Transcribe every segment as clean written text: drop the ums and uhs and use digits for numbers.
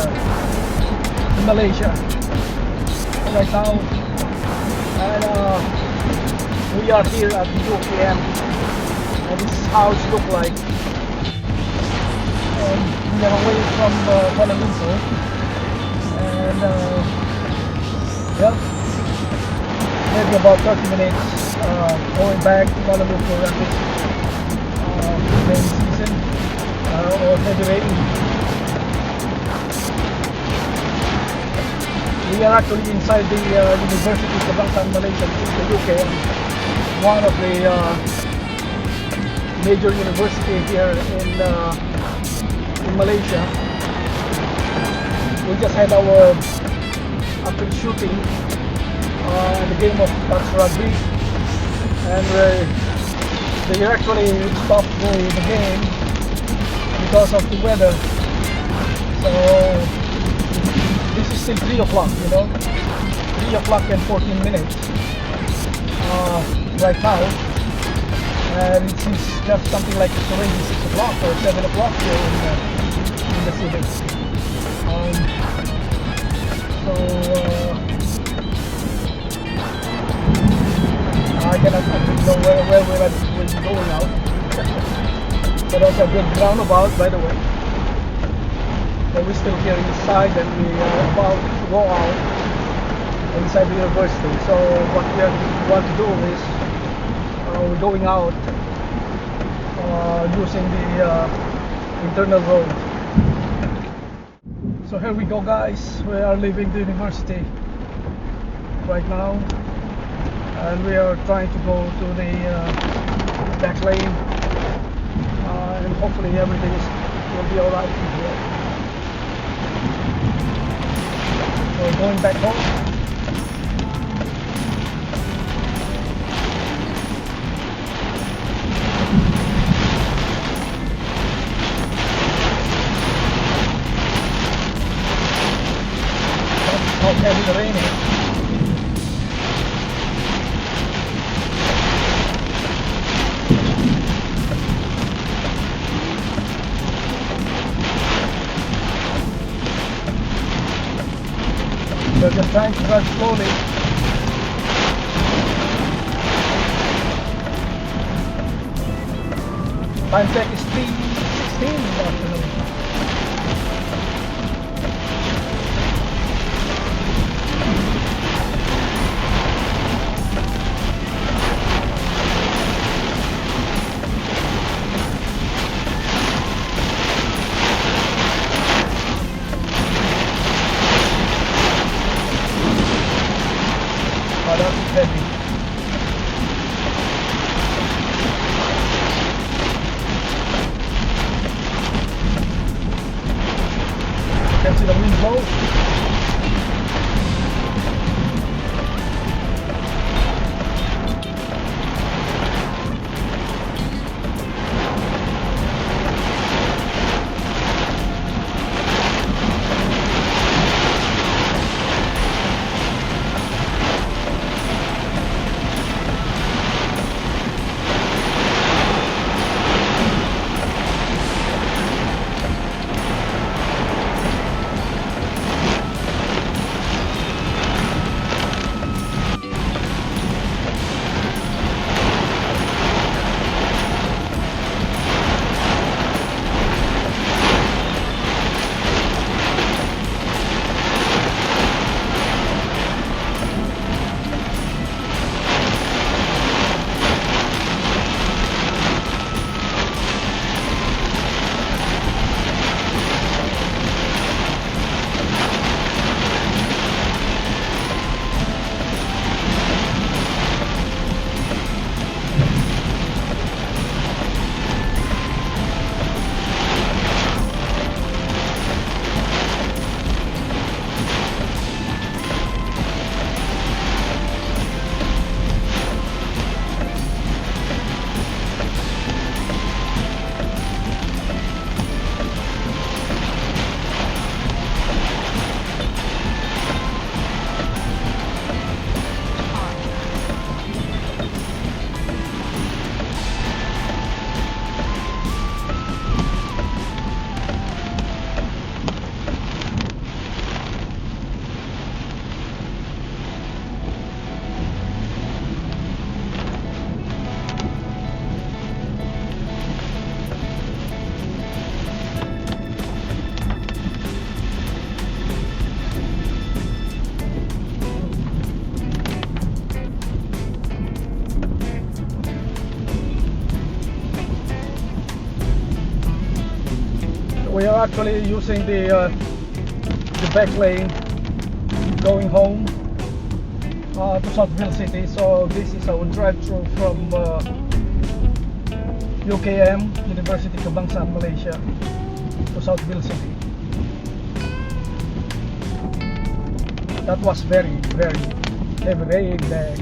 in Malaysia right now, and we are here at the UKM, and this is how it looks like. And we are away from Kuala Lumpur, and yeah, maybe about 30 minutes going back to Kuala Lumpur at this rainy season or heavy rain. We are actually inside the Universiti Kebangsaan Malaysia, the UKM, one of the major universities here in Malaysia. We just had our after shooting the game of touch rugby, and they actually stopped the game because of the weather. So this is still 3 o'clock, 3 o'clock and 14 minutes right now, and it seems just something like it's already 6 o'clock or 7 o'clock here in the city. I cannot know where we're going out. But also a good roundabout, by the way. But we're still here inside, and we are about to go out inside the university. So what we want to do is we're going out using the internal road. So here we go, guys. We are leaving the university right now, and we are trying to go to the back lane, and hopefully everything will be alright here. We're going back home. How heavy the rain is. We're just trying to drive slowly. Time check is 3:16 in the afternoon. Oh, that's heavy. we are actually using the back lane going home to Southville City. So this is our drive-through from UKM, Universiti Kebangsaan Malaysia, to Southville City. That was very, very heavy rain there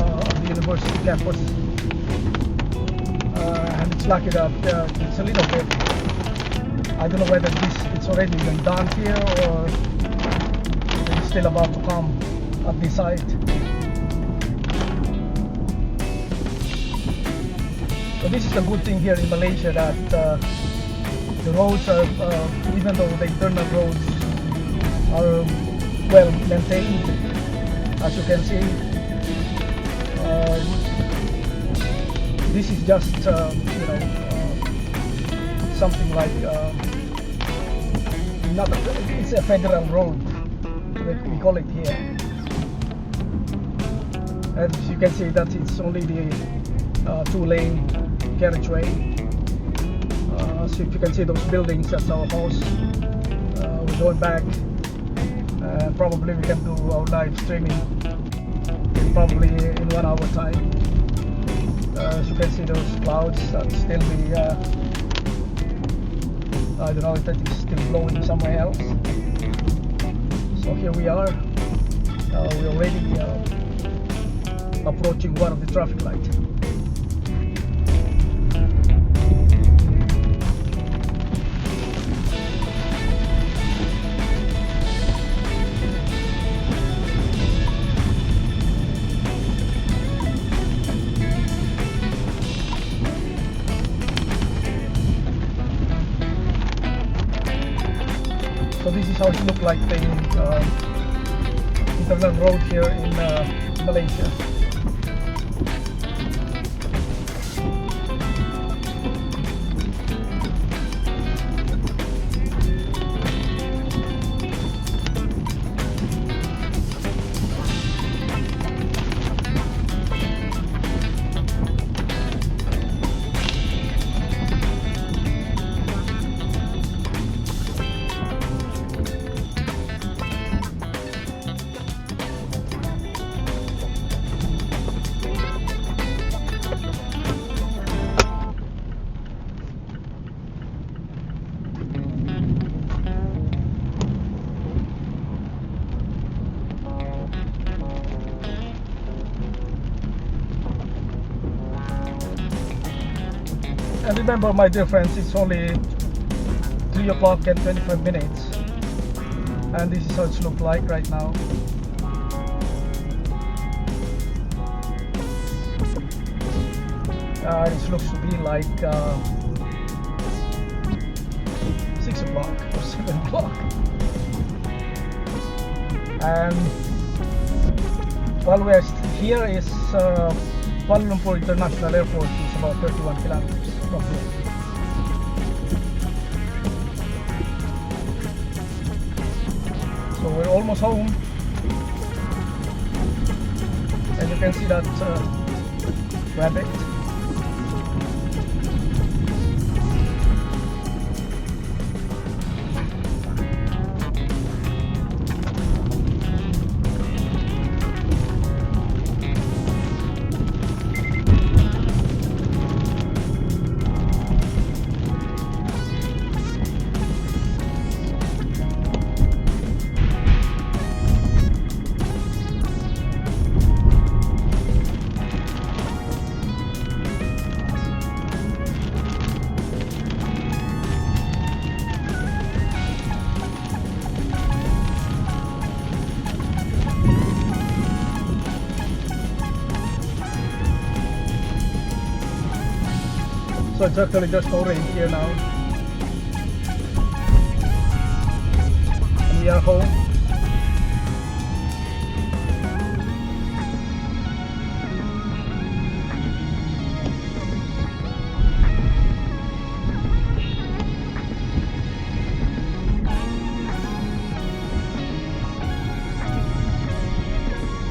on the university campus, and it's lucky that it's a little bit. I don't know whether it's already been done here or it's still about to come at this site. So this is the good thing here in Malaysia, that the roads are, even though the internal roads are well maintained, as you can see. This is just something like it's a federal road, we call it here. And as you can see that it's only the 2-lane carriageway. So if you can see those buildings, that's our house. We're going back. Probably we can do our live streaming probably in 1 hour time. As you can see those clouds, that's still the I don't know if that is still blowing somewhere else. So here we are. We're already approaching one of the traffic lights. So this is how it looks like the internal road here in Malaysia. And remember, my dear friends, it's only 3 o'clock and 25 minutes, and this is how it looks like right now. It looks to be like 6 o'clock or 7 o'clock. And while we're here is Kuala Lumpur International Airport is about 31 kilometers from here. So we're almost home, and you can see that rabbit. So it's actually just no rain here now, and we are home.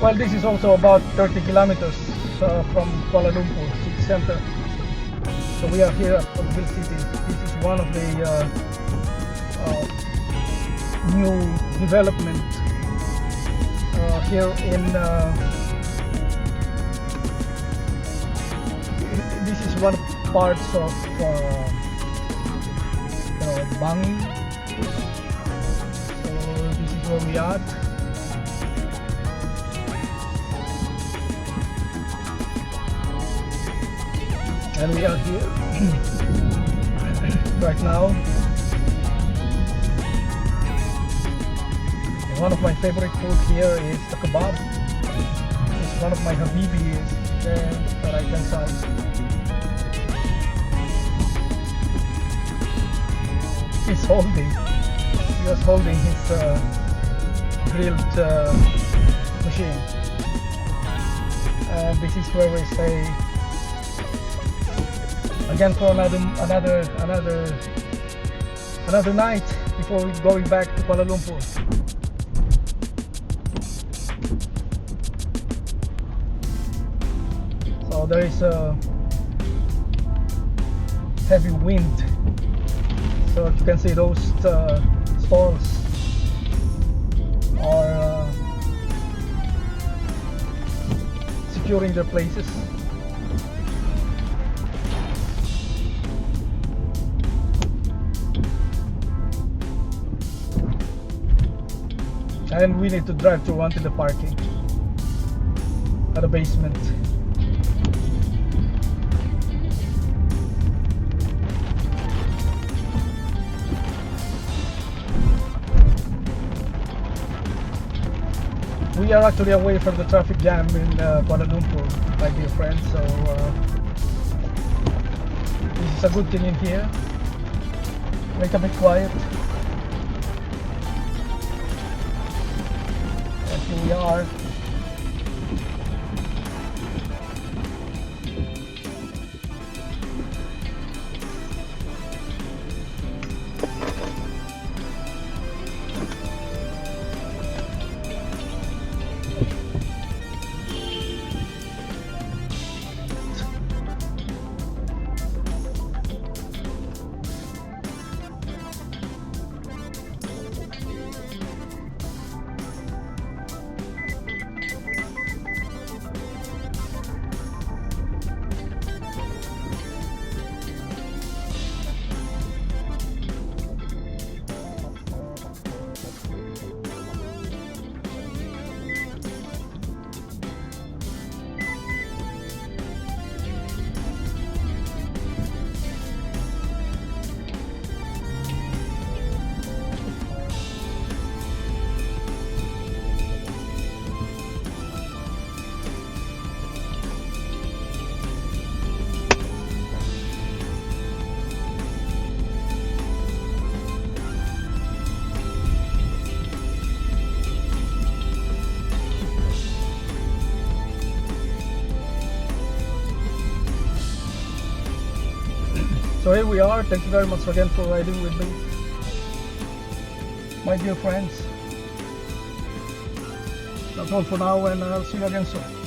Well, this is also about 30 kilometers from Kuala Lumpur city center. So we are here at Southville City. This is one of the new development here in. This is one parts of Bangi. So this is where we are. And we are here right now. One of my favorite food here is the kebab. It's one of my habibis there on the right hand side. He was holding his grilled machine. And this is where we stay again for another night before we going back to Kuala Lumpur. So there is a heavy wind, so you can see those stores are securing their places. And we need to drive through onto the parking at the basement. We are actually away from the traffic jam in Kuala Lumpur, my dear friends. So this is a good thing in here. Make a bit quiet. Here we are. So here we are. Thank you very much again for riding with me, my dear friends. That's all for now, and I'll see you again soon.